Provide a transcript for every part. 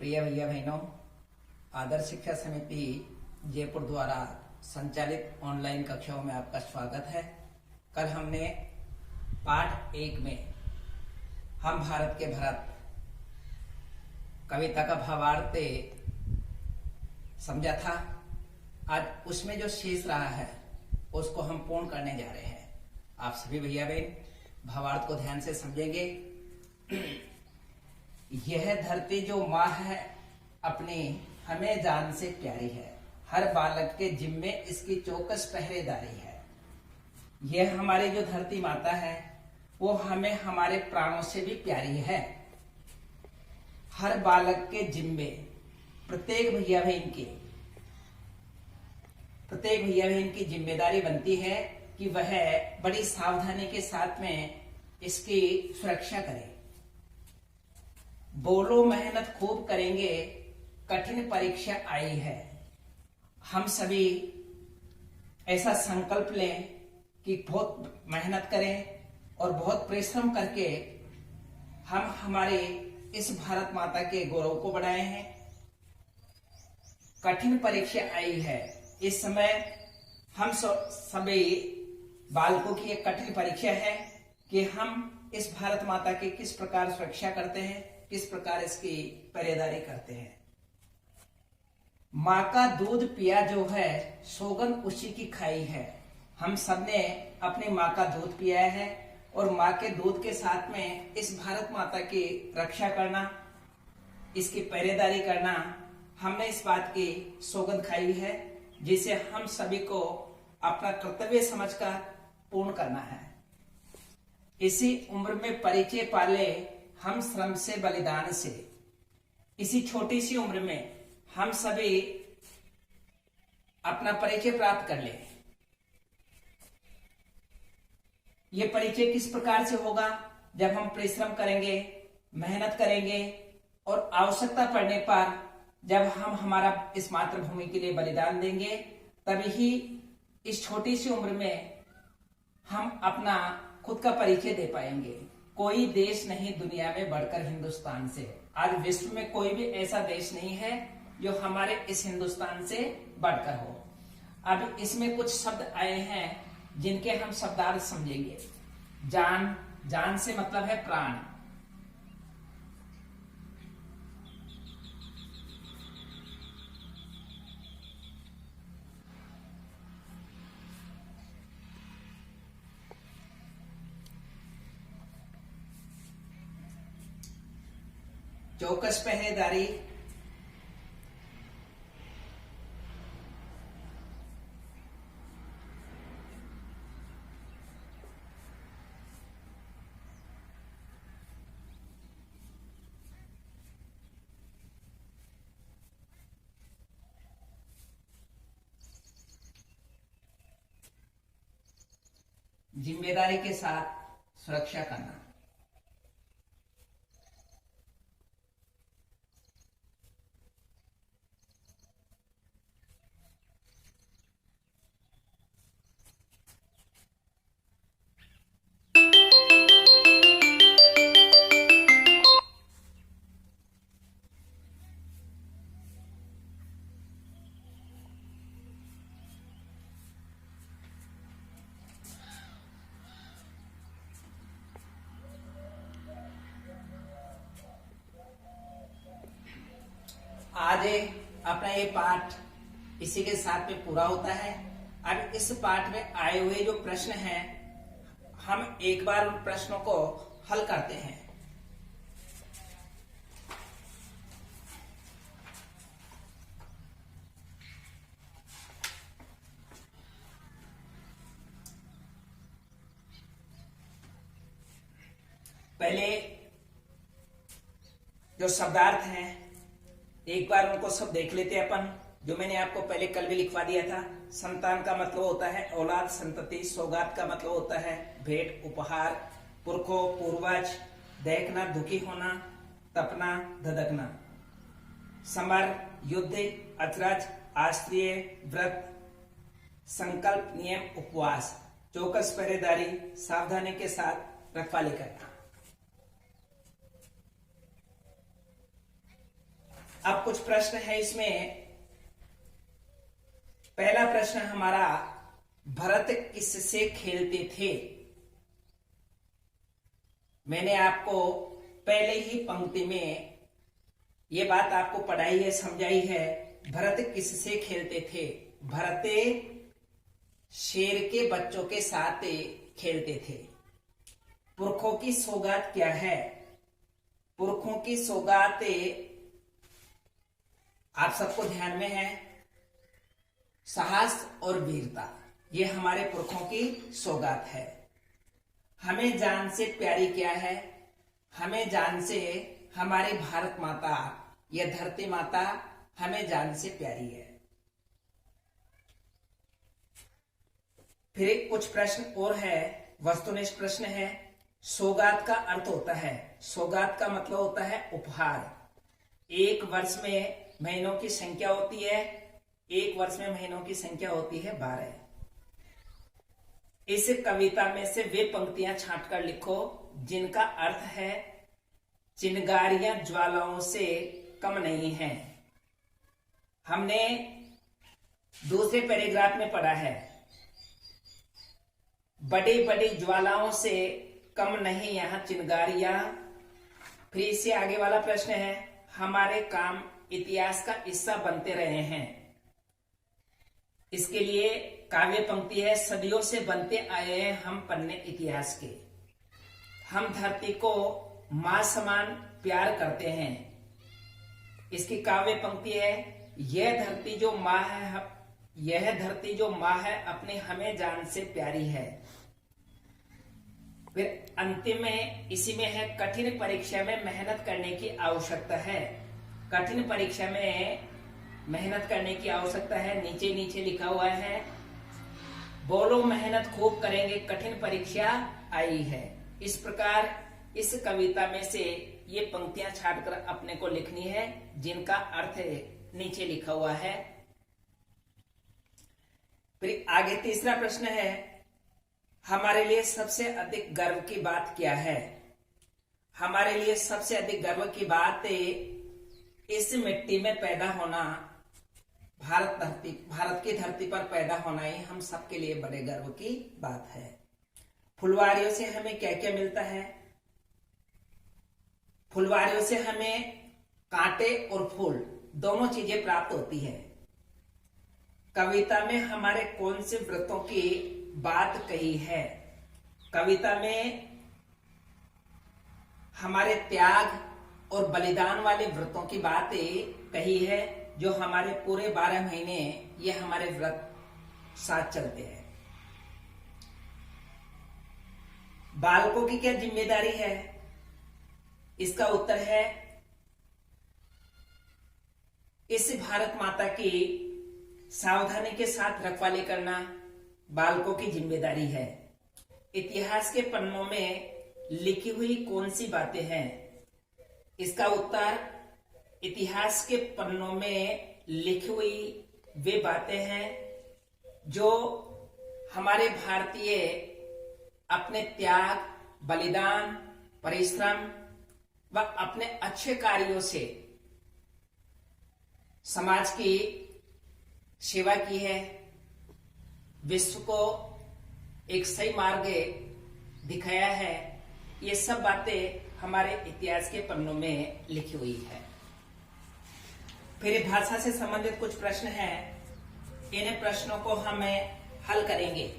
प्रिय भैया बहनों, आदर्श शिक्षा समिति जयपुर द्वारा संचालित ऑनलाइन कक्षाओं में आपका स्वागत है। कल हमने पाठ 1 में हम भारत के भरत कविता का भावार्थ समझा था। आज उसमें जो शेष रहा है उसको हम पूर्ण करने जा रहे हैं। आप सभी भैया बहन भावार्थ को ध्यान से समझेंगे। यह धरती जो माँ है अपनी हमें जान से प्यारी है, हर बालक के जिम्मे इसकी चौकस पहरेदारी है। यह हमारी जो धरती माता है वो हमें हमारे प्राणों से भी प्यारी है। हर बालक के जिम्मे प्रत्येक भैया बहन की जिम्मेदारी बनती है कि वह बड़ी सावधानी के साथ में इसकी सुरक्षा करे। बोलो मेहनत खूब करेंगे, कठिन परीक्षा आई है। हम सभी ऐसा संकल्प लें कि बहुत मेहनत करें और बहुत परिश्रम करके हम हमारे इस भारत माता के गौरव को बढ़ाए हैं। कठिन परीक्षा आई है। इस समय हम सभी बालकों की एक कठिन परीक्षा है कि हम इस भारत माता की किस प्रकार सुरक्षा करते हैं, किस प्रकार इसकी पहरेदारी करते हैं। माँ का दूध पिया जो है सौगंध उसी की खाई है। हम सबने अपनी माँ का दूध पिया है और माँ के दूध के साथ में इस भारत माता की रक्षा करना, इसकी पहरेदारी करना, हमने इस बात की सौगंध खाई है, जिसे हम सभी को अपना कर्तव्य समझकर पूर्ण करना है। इसी उम्र में परिचय पाले हम श्रम से बलिदान से। इसी छोटी सी उम्र में हम सभी अपना परिचय प्राप्त कर ले। ये परिचय किस प्रकार से होगा? जब हम परिश्रम करेंगे, मेहनत करेंगे और आवश्यकता पड़ने पर जब हम हमारा इस मातृभूमि के लिए बलिदान देंगे, तभी ही इस छोटी सी उम्र में हम अपना खुद का परिचय दे पाएंगे। कोई देश नहीं दुनिया में बढ़कर हिंदुस्तान से। आज विश्व में कोई भी ऐसा देश नहीं है जो हमारे इस हिंदुस्तान से बढ़कर हो। अब इसमें कुछ शब्द आए हैं जिनके हम शब्दार्थ समझेंगे। जान, जान से मतलब है प्राण। चौकस पहरेदारी, जिम्मेदारी के साथ सुरक्षा करना। आज अपना ये पाठ इसी के साथ में पूरा होता है। अब इस पाठ में आए हुए जो प्रश्न हैं, हम एक बार उन प्रश्नों को हल करते हैं। पहले जो शब्दार्थ हैं एक बार उनको सब देख लेते हैं अपन, जो मैंने आपको पहले कल भी लिखवा दिया था। संतान का मतलब होता है औलाद, संतति। सौगात का मतलब होता है भेंट, उपहार। पुरखों, पूर्वज। देखना, दुखी होना। तपना, धधकना। समर, युद्ध। अचरज, आश्रय, व्रत। संकल्प, नियम, उपवास। चौकस पहरेदारी, सावधानी के साथ रखवाली करना। अब कुछ प्रश्न है इसमें। पहला प्रश्न हमारा, भरत किससे खेलते थे? मैंने आपको पहले ही पंक्ति में ये बात आपको पढ़ाई है, समझाई है। भरत किससे खेलते थे? भरत शेर के बच्चों के साथ खेलते थे। पुरखों की सौगात क्या है? पुरखों की सौगात आप सबको ध्यान में है, साहस और वीरता। ये हमारे पुरखों की सौगात है। हमें जान से प्यारी क्या है? हमें जान से हमारी भारत माता, यह धरती माता हमें जान से प्यारी है। फिर कुछ प्रश्न और है, वस्तुनिष्ठ प्रश्न है। सौगात का अर्थ होता है, सौगात का मतलब होता है उपहार। एक वर्ष में महीनों की संख्या होती है, एक वर्ष में महीनों की संख्या होती है 12। इस कविता में से वे पंक्तियां छांट कर लिखो जिनका अर्थ है, चिंगारियां ज्वालाओं से कम नहीं है। हमने दूसरे पैराग्राफ में पढ़ा है, बड़ी बड़ी ज्वालाओं से कम नहीं यहां चिंगारियां। फिर इससे आगे वाला प्रश्न है, हमारे काम इतिहास का हिस्सा बनते रहे हैं। इसके लिए काव्य पंक्ति है, सदियों से बनते आए हैं हम पन्ने इतिहास के। हम धरती को मां समान प्यार करते हैं। इसकी काव्य पंक्ति है, यह धरती जो मां है, यह धरती जो मां है अपनी हमें जान से प्यारी है। फिर अंतिम में इसी में है, कठिन परीक्षा में मेहनत करने की आवश्यकता है। कठिन परीक्षा में मेहनत करने की आवश्यकता है। नीचे नीचे लिखा हुआ है, बोलो मेहनत खूब करेंगे कठिन परीक्षा आई है। इस प्रकार इस कविता में से ये पंक्तियां छाटकर अपने को लिखनी है जिनका अर्थ नीचे लिखा हुआ है। फिर आगे तीसरा प्रश्न है, हमारे लिए सबसे अधिक गर्व की बात क्या है? हमारे लिए सबसे अधिक गर्व की बात इस मिट्टी में पैदा होना, भारत की धरती पर पैदा होना ही हम सबके लिए बड़े गर्व की बात है। फुलवारियों से हमें क्या क्या मिलता है? फुलवारियों से हमें कांटे और फूल दोनों चीजें प्राप्त होती है। कविता में हमारे कौन से व्रतों की बात कही है? कविता में हमारे त्याग और बलिदान वाले व्रतों की बात कही है, जो हमारे पूरे 12 महीने ये हमारे व्रत साथ चलते हैं। बालकों की क्या जिम्मेदारी है? इसका उत्तर है, इस भारत माता की सावधानी के साथ रखवाली करना बालकों की जिम्मेदारी है। इतिहास के पन्नों में लिखी हुई कौन सी बातें हैं? इसका उत्तर, इतिहास के पन्नों में लिखी हुई वे बातें हैं जो हमारे भारतीय अपने त्याग, बलिदान, परिश्रम व अपने अच्छे कार्यों से समाज की सेवा की है, विश्व को एक सही मार्ग दिखाया है। ये सब बातें हमारे इतिहास के पन्नों में लिखी हुई है। फिर भाषा से संबंधित कुछ प्रश्न हैं, इन प्रश्नों को हम हल करेंगे।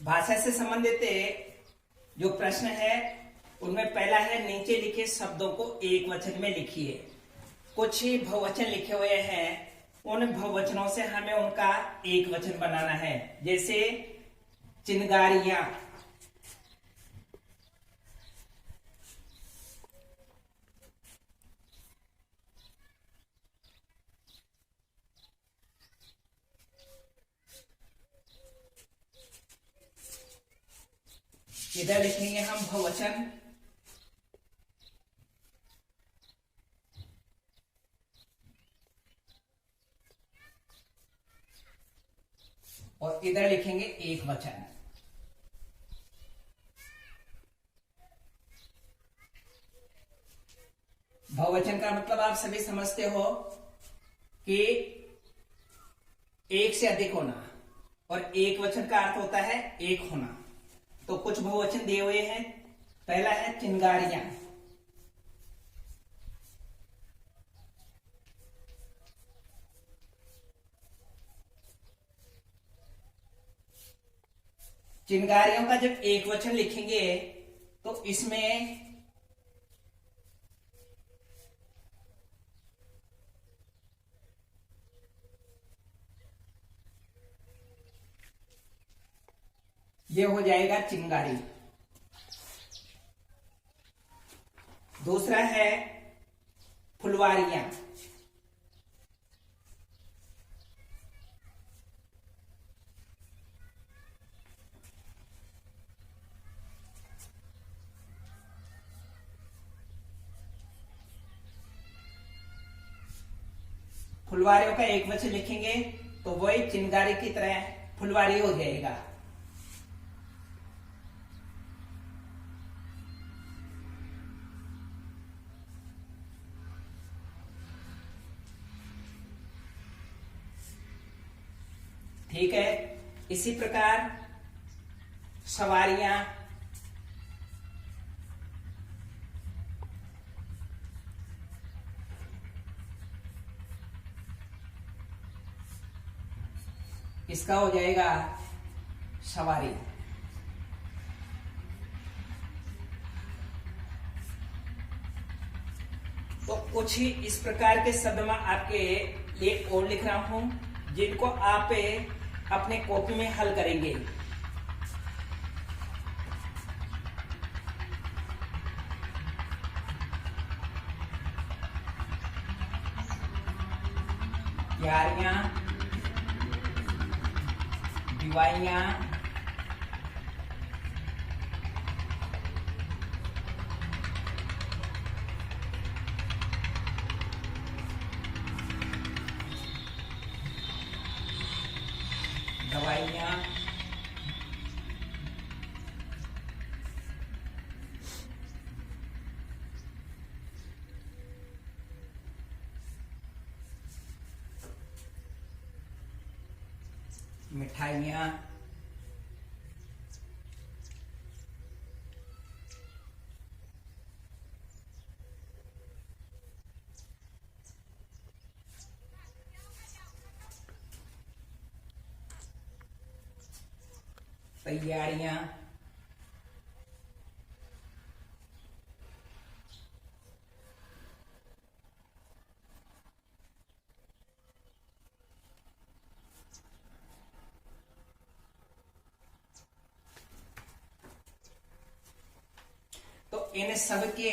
भाषा से संबंधित जो प्रश्न है उनमें पहला है, नीचे लिखे शब्दों को एक वचन में लिखिए। कुछ ही बहुवचन लिखे हुए हैं, उन बहुवचनों से हमें उनका एक वचन बनाना है। जैसे चिंगारियां, इधर लिखेंगे हम बहुवचन, और इधर लिखेंगे एक वचन। बहुवचन का मतलब आप सभी समझते हो कि एक से अधिक होना, और एक वचन का अर्थ होता है एक होना। तो कुछ बहुवचन दिए हुए हैं। पहला है चिंगारियां, चिंगारियों का जब एक वचन लिखेंगे तो इसमें ये हो जाएगा चिंगारी। दूसरा है फुलवारियां, फुलवारियों का एक वचन लिखेंगे तो वही चिंगारी की तरह फुलवारी हो जाएगा। ठीक है, इसी प्रकार सवारियां, इसका हो जाएगा सवारी। तो कुछ ही इस प्रकार के शब्द मैं आपके लिए और लिख रहा हूं, जिनको आप अपने कॉपी में हल करेंगे। यारियां, दिवाइयां, दवाइयां, मिठाइयां, तैयारियां, तो इन सब के